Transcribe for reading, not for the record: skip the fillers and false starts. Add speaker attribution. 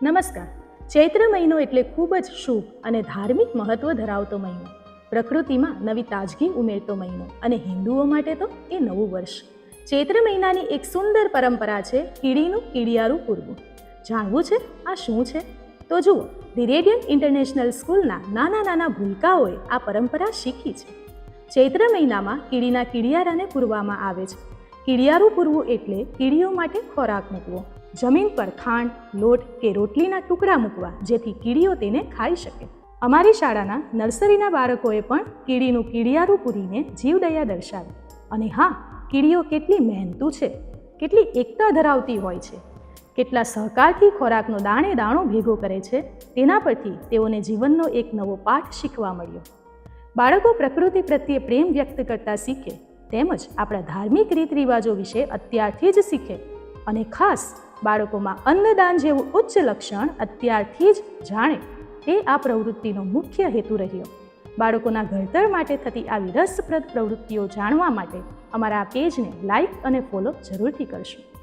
Speaker 1: નમસ્કાર. ચૈત્ર મહિનો એટલે ખૂબ જ શુભ અને ધાર્મિક મહત્વ ધરાવતો મહિનો. પ્રકૃતિમાં નવી તાજગી ઉમેરતો મહિનો અને હિન્દુઓ માટે તો એ નવું વર્ષ. ચૈત્ર મહિનાની એક સુંદર પરંપરા છે કીડીનું કીડિયારું પૂરવું. જાણવું છે આ શું છે? તો જુઓ, ધી રેડિયન્ટ ઇન્ટરનેશનલ સ્કૂલના નાના નાના ભૂલકાઓએ આ પરંપરા શીખી છે. ચૈત્ર મહિનામાં કીડીના કીડિયારાને પૂરવામાં આવે છે. કીડિયારું પૂરવું એટલે કીડીઓ માટે ખોરાક મૂકવો. જમીન પર ખાંડ, લોટ કે રોટલીના ટુકડા મૂકવા જેથી કીડીઓ તેને ખાઈ શકે. અમારી શાળાના નર્સરીના બાળકોએ પણ કીડીનું કીડિયારું પૂરીને જીવદયા દર્શાવી. અને હા, કીડીઓ કેટલી મહેનતુ છે, કેટલી એકતા ધરાવતી હોય છે, કેટલા સહકારથી ખોરાકનો દાણે દાણો ભેગો કરે છે, તેના પરથી તેઓને જીવનનો એક નવો પાઠ શીખવા મળ્યો. બાળકો પ્રકૃતિ પ્રત્યે પ્રેમ વ્યક્ત કરતા શીખે, તેમજ આપણા ધાર્મિક રીત રિવાજો વિશે અત્યારથી જ શીખે. અને ખાસ બાળકોમાં અન્નદાન જેવું ઉચ્ચ લક્ષણ અત્યારથી જ જાણે, તે આ પ્રવૃત્તિનો મુખ્ય હેતુ રહ્યો. બાળકોના ઘડતર માટે થતી આવી રસપ્રદ પ્રવૃત્તિઓ જાણવા માટે અમારા આ પેજને લાઈક અને ફોલો જરૂરથી કરશો.